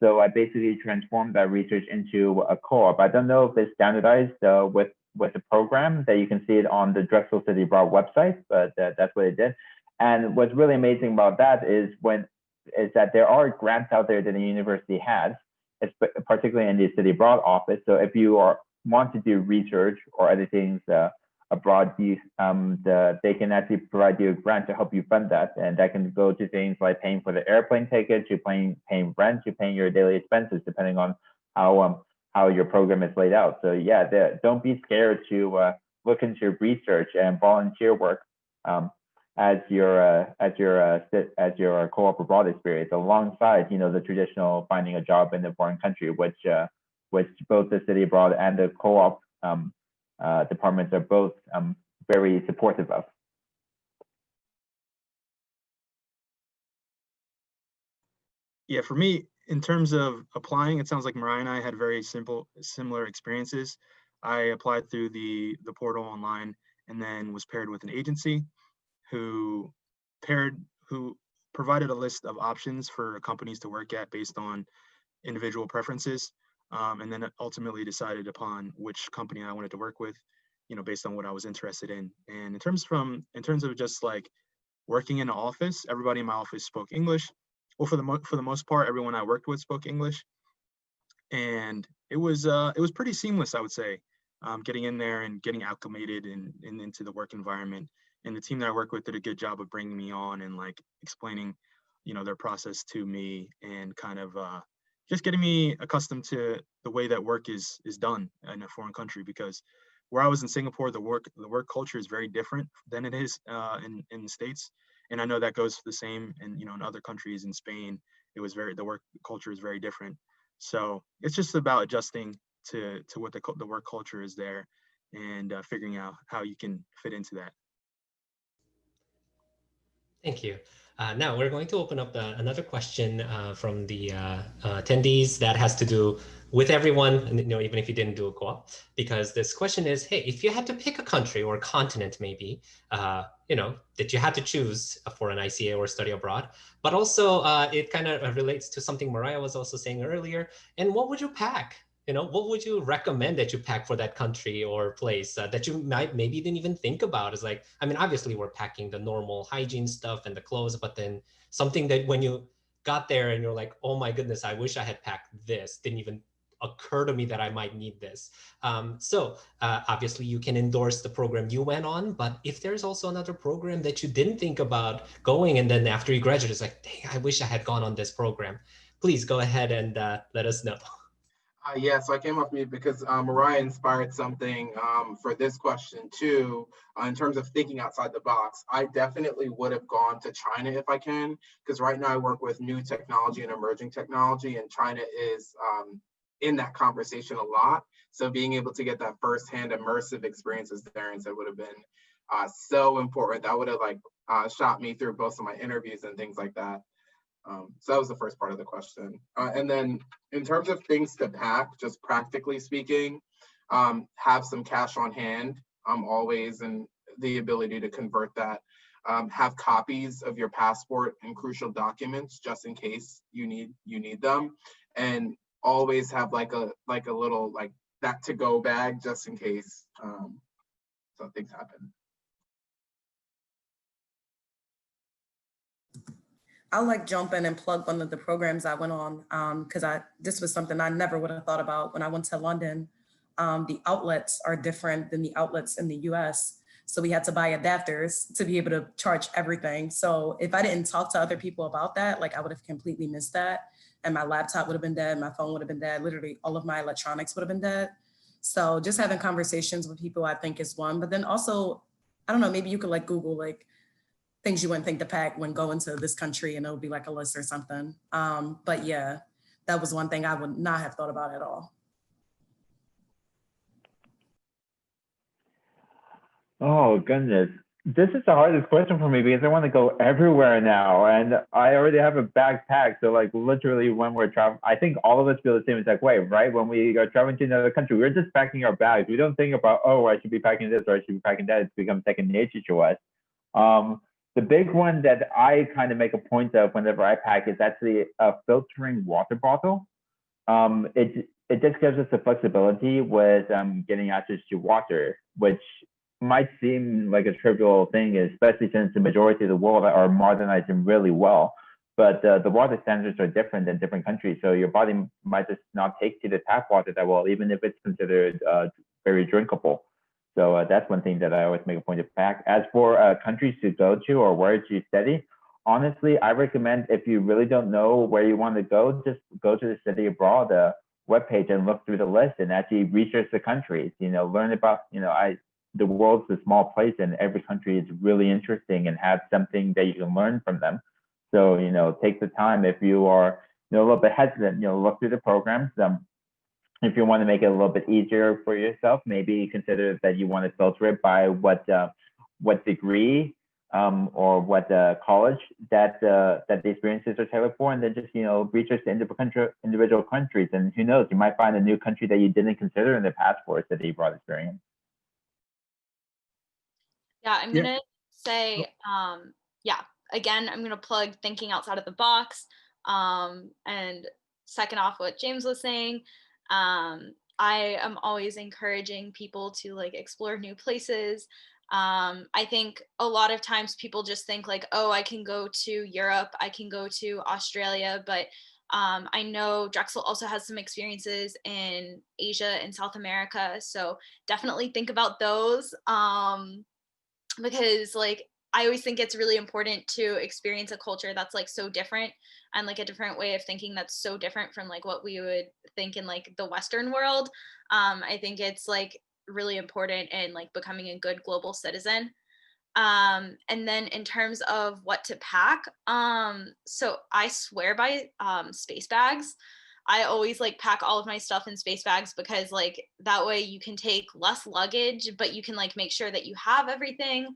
So I basically transformed that research into a co-op. I don't know if it's standardized with the program that you can see it on the Drexel City Abroad website, but that's what it did. And what's really amazing about that is that there are grants out there that the university has, particularly in the City Abroad office. So if you want to do research or other things abroad, they can actually provide you a grant to help you fund that. And that can go to things like paying for the airplane ticket, to paying rent, to paying your daily expenses, depending on how your program is laid out. So yeah, don't be scared to look into research and volunteer work as your co-op abroad experience, alongside the traditional finding a job in a foreign country, which both the City Abroad and the co-op departments are both very supportive of. Yeah, for me, in terms of applying, it sounds like Mariah and I had very similar experiences. I applied through the portal online, and then was paired with an agency who provided a list of options for companies to work at based on individual preferences, and then ultimately decided upon which company I wanted to work with, based on what I was interested in. And in terms of just like working in an office, everybody in my office spoke English. Well, for the most part, everyone I worked with spoke English, and it was pretty seamless, I would say, getting in there and getting acclimated and into the work environment. And the team that I work with did a good job of bringing me on and like explaining, their process to me, and kind of just getting me accustomed to the way that work is done in a foreign country. Because where I was in Singapore, the work culture is very different than it is in the States. And I know that goes for the same in other countries. In Spain, the work culture is very different. So it's just about adjusting to what the work culture is there, and figuring out how you can fit into that. Thank you. Now we're going to open up another question from the attendees that has to do with everyone, even if you didn't do a co-op, because this question is, hey, if you had to pick a country or continent, maybe, that you had to choose for an ICA or study abroad, but also it kind of relates to something Mariah was also saying earlier. And what would you pack? What would you recommend that you pack for that country or place that you maybe didn't even think about? Is like, obviously we're packing the normal hygiene stuff and the clothes, but then something that when you got there and you're like, oh my goodness, I wish I had packed this, didn't even occur to me that I might need this. So obviously you can endorse the program you went on, but if there's also another program that you didn't think about going, and then after you graduate, it's like, dang, I wish I had gone on this program. Please go ahead and let us know. Yeah, so I came off mute because Mariah inspired something for this question too, in terms of thinking outside the box. I definitely would have gone to China if I can, because right now I work with new technology and emerging technology, and China is in that conversation a lot. So being able to get that firsthand immersive experiences there would have been so important. That would have shot me through both of my interviews and things like that. So that was the first part of the question. And then in terms of things to pack, just practically speaking, have some cash on hand, always, and the ability to convert that. Have copies of your passport and crucial documents just in case you need them, and always have like a little that to-go bag just in case so things happen. I'll jump in and plug one of the programs I went on, because this was something I never would have thought about when I went to London. The outlets are different than the outlets in the US. So we had to buy adapters to be able to charge everything. So if I didn't talk to other people about that, I would have completely missed that. And my laptop would have been dead, my phone would have been dead, literally all of my electronics would have been dead. So just having conversations with people, I think, is one. But then also, I don't know, maybe you could Google things you wouldn't think to pack when going to this country, and it'll be a list or something. But yeah, that was one thing I would not have thought about at all. Oh goodness, this is the hardest question for me because I want to go everywhere now, and I already have a backpack. So literally when we're traveling, I think all of us feel the same exact way, right? When we are traveling to another country, we're just packing our bags. We don't think about, oh, I should be packing this or I should be packing that. It's become second nature to us. The big one that I kind of make a point of whenever I pack is actually a filtering water bottle. it just gives us the flexibility with getting access to water, which might seem like a trivial thing, especially since the majority of the world are modernizing really well. But the water standards are different in different countries, so your body might just not take to the tap water that well, even if it's considered very drinkable. So that's one thing that I always make a point of pack. As for countries to go to or where to study, honestly, I recommend if you really don't know where you want to go, just go to the Study Abroad webpage and look through the list and actually research the countries. Learn about the world's a small place and every country is really interesting and have something that you can learn from them. So take the time. If you are a little bit hesitant, look through the programs. If you want to make it a little bit easier for yourself, maybe consider that you want to filter it by what degree or what college that the experiences are tailored for, and then just research the individual countries, and who knows, you might find a new country that you didn't consider in the past for a study abroad experience. Yeah, I'm gonna say, again, I'm gonna plug thinking outside of the box, and second off what James was saying. I am always encouraging people to explore new places. I think a lot of times people just think oh, I can go to Europe, I can go to Australia, but I know Drexel also has some experiences in Asia and South America, so definitely think about those, because I always think it's really important to experience a culture that's so different, and a different way of thinking that's so different from what we would think in the Western world. I think it's really important in becoming a good global citizen. And then in terms of what to pack, so I swear by space bags. I always pack all of my stuff in space bags, because that way you can take less luggage, but you can make sure that you have everything.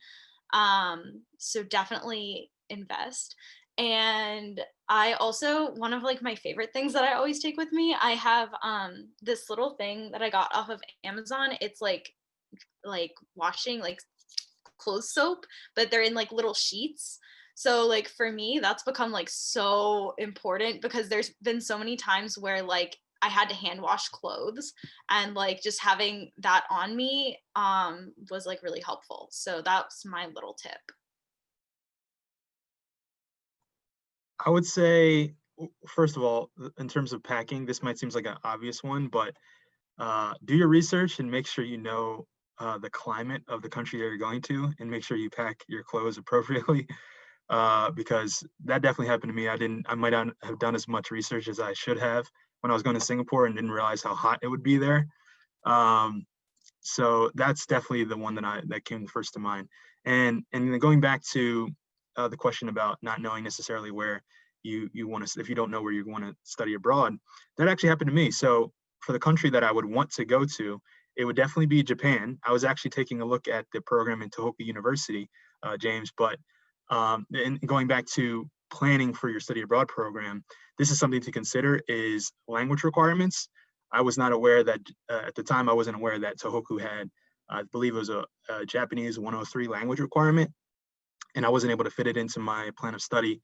So definitely invest. And I also, one of my favorite things that I always take with me, I have this little thing that I got off of Amazon. It's like washing clothes soap, but they're in little sheets. So for me, that's become so important, because there's been so many times where I had to hand wash clothes, and just having that on me was really helpful. So that's my little tip. I would say, first of all, in terms of packing, this might seem like an obvious one, but do your research and make sure you know the climate of the country that you're going to, and make sure you pack your clothes appropriately, because that definitely happened to me. I might not have done as much research as I should have when I was going to Singapore, and didn't realize how hot it would be there. So that's definitely the one that came first to mind. And then going back to the question about not knowing necessarily where you want to, if you don't know where you want to study abroad, that actually happened to me. So for the country that I would want to go to, it would definitely be Japan. I was actually taking a look at the program in Tohoku University, James, but and going back to planning for your study abroad program, this is something to consider, is language requirements. I was not aware that at the time, I wasn't aware that Tohoku had, I believe it was a Japanese 103 language requirement, and I wasn't able to fit it into my plan of study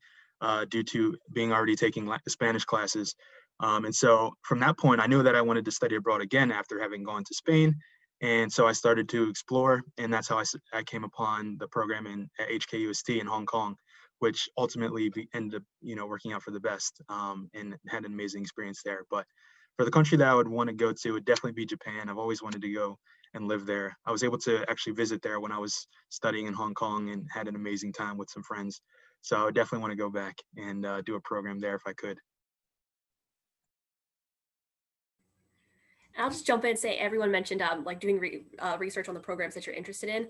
due to being already taking Spanish classes. And so from that point, I knew that I wanted to study abroad again after having gone to Spain. And so I started to explore, and that's how I came upon the program at HKUST in Hong Kong, which ultimately ended up, working out for the best, and had an amazing experience there. But for the country that I would want to go to, it would definitely be Japan. I've always wanted to go and live there. I was able to actually visit there when I was studying in Hong Kong, and had an amazing time with some friends. So I would definitely want to go back and do a program there if I could. I'll just jump in and say, everyone mentioned doing research on the programs that you're interested in.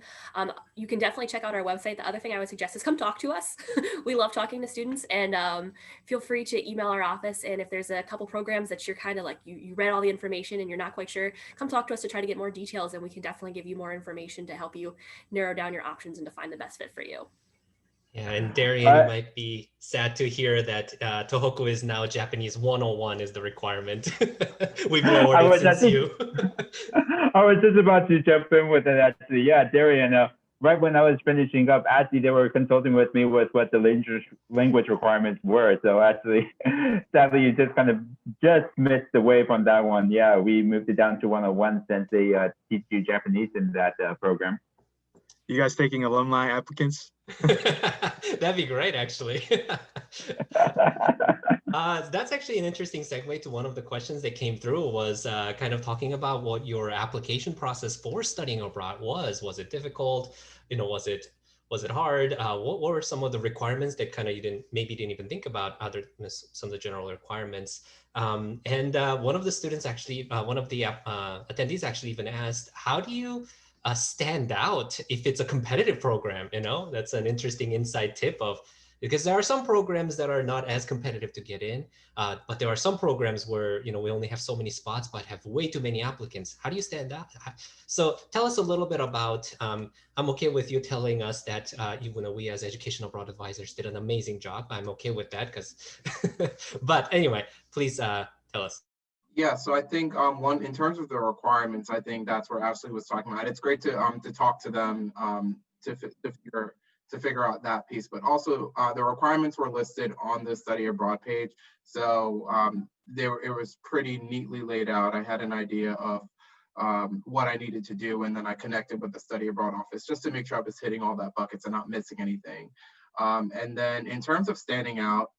You can definitely check out our website. The other thing I would suggest is come talk to us. We love talking to students, and feel free to email our office. And if there's a couple programs that you're kind of you read all the information and you're not quite sure, come talk to us to try to get more details, and we can definitely give you more information to help you narrow down your options and to find the best fit for you. Yeah, and Darian, you might be sad to hear that Tohoku is now Japanese 101 is the requirement. We've lowered it since you. I was just about to jump in with it, actually. Yeah, Darian, right when I was finishing up, actually they were consulting with me with what the language requirements were. So actually, sadly, you just kind of just missed the wave on that one. Yeah, we moved it down to 101 since they teach you Japanese in that program. You guys taking alumni applicants? That'd be great, actually. That's actually an interesting segue to one of the questions that came through was kind of talking about what your application process for studying abroad was. Was it difficult? You know, was it hard? What were some of the requirements that kind of you didn't even think about other than some of the general requirements? And one of the students actually, one of the attendees actually even asked, how do you stand out if it's a competitive program? You know, that's an interesting inside tip of, because there are some programs that are not as competitive to get in, but there are some programs where, you know, we only have so many spots, but have way too many applicants. How do you stand out? So tell us a little bit about, I'm okay with you telling us that, you know, we as educational abroad advisors did an amazing job. I'm okay with that because, but anyway, please tell us. Yeah, so I think one, in terms of the requirements, I think that's where Ashley was talking about. It's great to talk to them to figure out that piece, but also the requirements were listed on the study abroad page. So it was pretty neatly laid out. I had an idea of what I needed to do, and then I connected with the study abroad office just to make sure I was hitting all that buckets and not missing anything. And then in terms of standing out,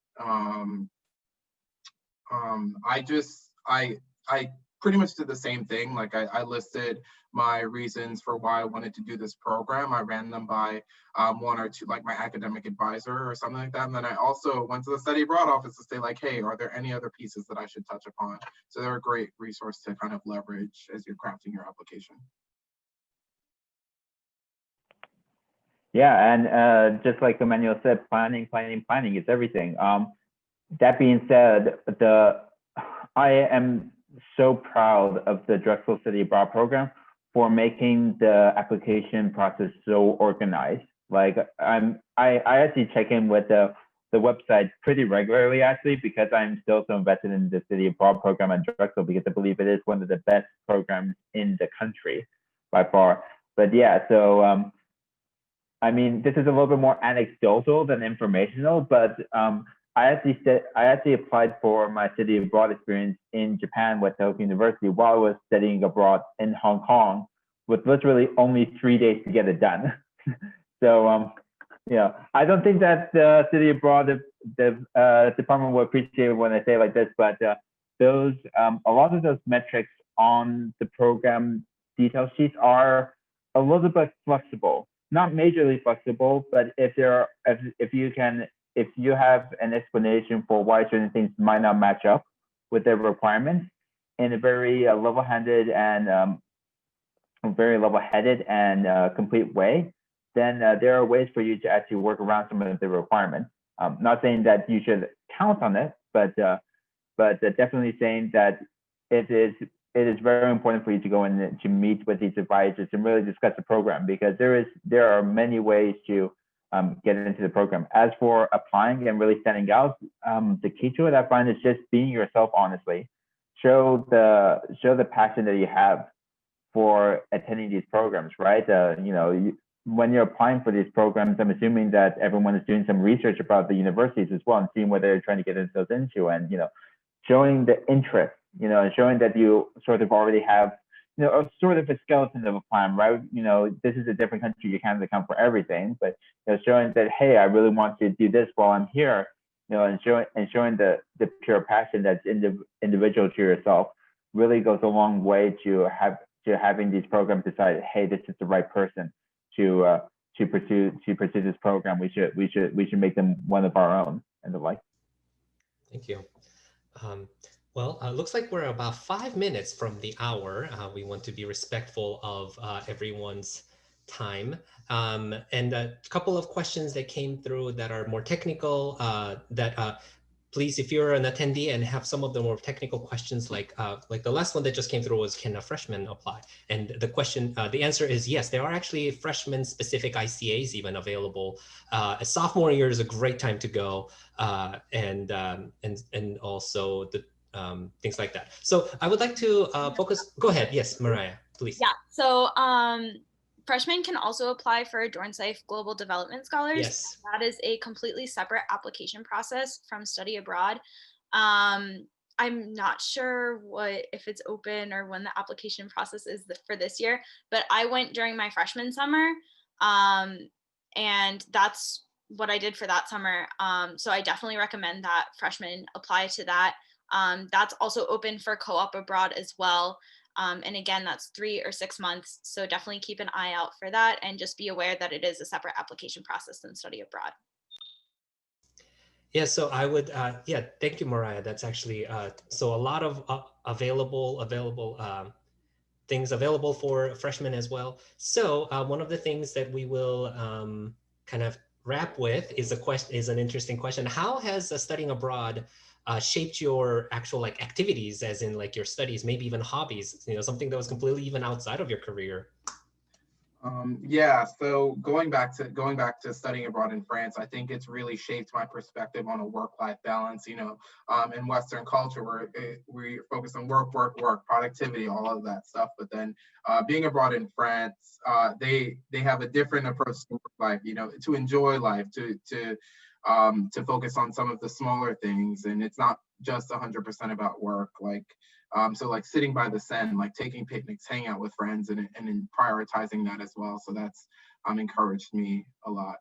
I pretty much did the same thing. Like I listed my reasons for why I wanted to do this program. I ran them by one or two, like my academic advisor or something like that. And then I also went to the study abroad office to say like, hey, are there any other pieces that I should touch upon? So they're a great resource to kind of leverage as you're crafting your application. Yeah, and just like Emmanuel said, planning is everything. That being said, I am so proud of the Drexel Study Abroad program for making the application process so organized. Like I actually check in with the website pretty regularly, actually, because I'm still so invested in the Study Abroad program at Drexel, because I believe it is one of the best programs in the country by far. But yeah, so I mean, this is a little bit more anecdotal than informational, but I actually applied for my study abroad experience in Japan with Sato University while I was studying abroad in Hong Kong, with literally only 3 days to get it done. So yeah, I don't think that the study abroad the department will appreciate it when I say it like this, but those a lot of those metrics on the program detail sheets are a little bit flexible. Not majorly flexible, but if you have an explanation for why certain things might not match up with their requirements in a very level-headed and complete way, then there are ways for you to actually work around some of the requirements. Not saying that you should count on it, but definitely saying that it is very important for you to go in to meet with these advisors and really discuss the program, because there are many ways to get into the program. As for applying and really standing out, the key to it, I find, is just being yourself honestly. Show the passion that you have for attending these programs, right? When you're applying for these programs, I'm assuming that everyone is doing some research about the universities as well and seeing what they're trying to get themselves into, and showing the interest, and showing that you sort of already have, a sort of a skeleton of a plan, right? This is a different country, you can't account for everything, but showing that, hey, I really want to do this while I'm here, and showing the pure passion that's individual to yourself really goes a long way to having these programs decide, hey, this is the right person to pursue this program. We should make them one of our own and the like. Thank you. Well, looks like we're about 5 minutes from the hour. We want to be respectful of everyone's time. And a couple of questions that came through that are more technical, please, if you're an attendee and have some of the more technical questions, like the last one that just came through was, can a freshman apply? And the answer is yes. There are actually freshman-specific ICAs even available. A sophomore year is a great time to go, and also the things like that. So I would like to focus. Go ahead, yes, Mariah, please. Yeah. So Freshmen can also apply for Dornsife Global Development Scholars. Yes. That is a completely separate application process from study abroad. I'm not sure if it's open or when the application process is for this year, but I went during my freshman summer, and that's what I did for that summer. So I definitely recommend that freshmen apply to that. That's also open for co-op abroad as well. And again, that's 3 or 6 months. So definitely keep an eye out for that and just be aware that it is a separate application process than study abroad. Yeah, so I would, yeah, thank you, Mariah. That's actually, so a lot of available things available for freshmen as well. So one of the things that we will kind of wrap with is an interesting question. How has studying abroad shaped your actual like activities, as in like your studies, maybe even hobbies, you know, something that was completely even outside of your career? Yeah, so going back to studying abroad in France, I think it's really shaped my perspective on a work-life balance. You know, in Western culture, where we focus on work, productivity, all of that stuff. But then being abroad in France, they have a different approach to work life. You know, to enjoy life, to focus on some of the smaller things, and it's not just 100% about work. So like sitting by the Seine, like taking picnics, hanging out with friends, and prioritizing that as well. So that's encouraged me a lot.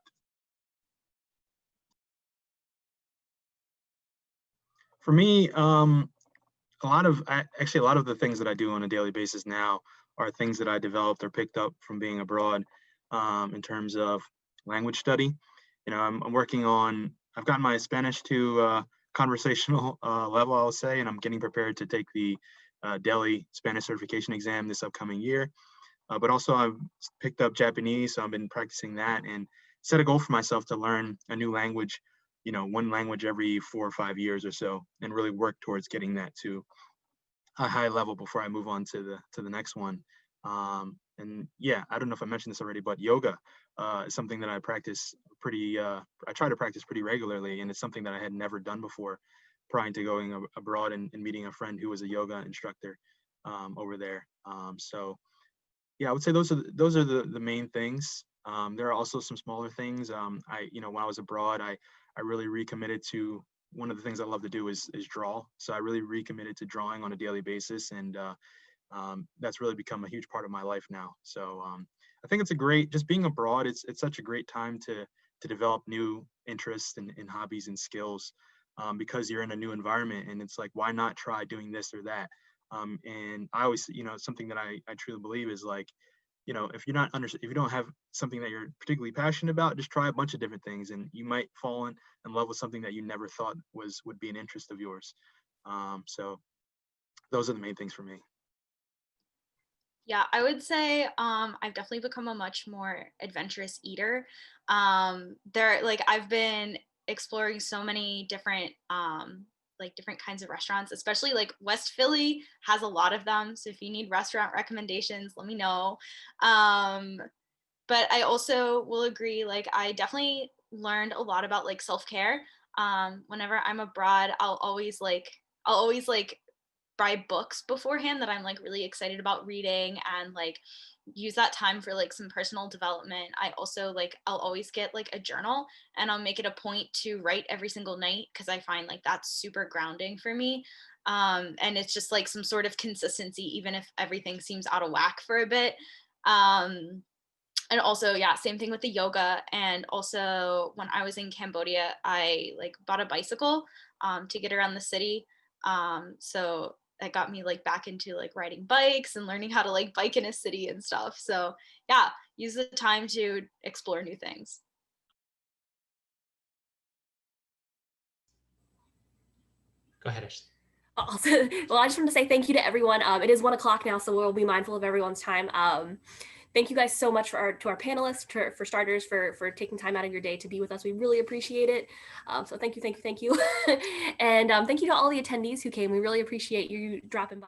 For me, a lot of the things that I do on a daily basis now are things that I developed or picked up from being abroad, in terms of language study. You know, I've gotten my Spanish to conversational level, I'll say, and I'm getting prepared to take the Delhi Spanish certification exam this upcoming year. But also I've picked up Japanese, so I've been practicing that and set a goal for myself to learn a new language, you know, one language every 4 or 5 years or so, and really work towards getting that to a high level before I move on to the next one. And yeah, I don't know if I mentioned this already, but yoga is something that I practice I try to practice pretty regularly, and it's something that I had never done before prior to going abroad and meeting a friend who was a yoga instructor over there. So yeah, I would say those are the main things. There are also some smaller things. When I was abroad, I really recommitted to one of the things I love to do is draw. So I really recommitted to drawing on a daily basis, and that's really become a huge part of my life now. So I think just being abroad, it's such a great time to develop new interests and hobbies and skills, because you're in a new environment, and it's like, why not try doing this or that? And I always, something that I truly believe is like, if you don't have something that you're particularly passionate about, just try a bunch of different things, and you might fall in love with something that you never thought would be an interest of yours. So those are the main things for me. Yeah, I would say I've definitely become a much more adventurous eater. I've been exploring so many different different kinds of restaurants, especially like West Philly has a lot of them. So if you need restaurant recommendations, let me know. But I also will agree, like I definitely learned a lot about like self-care. Whenever I'm abroad, I'll always buy books beforehand that I'm like really excited about reading, and like use that time for like some personal development. I also I'll always get like a journal, and I'll make it a point to write every single night, because I find like that's super grounding for me. And it's just like some sort of consistency, even if everything seems out of whack for a bit. And also, yeah, same thing with the yoga. And also when I was in Cambodia, I like bought a bicycle to get around the city. So that got me like back into like riding bikes and learning how to like bike in a city and stuff. So yeah, use the time to explore new things. Go ahead, Ashley. Also, well, I just want to say thank you to everyone. It is 1 o'clock now, so we'll be mindful of everyone's time. Thank you guys so much to our panelists, for starters, for taking time out of your day to be with us. We really appreciate it. So thank you. And thank you to all the attendees who came. We really appreciate you dropping by.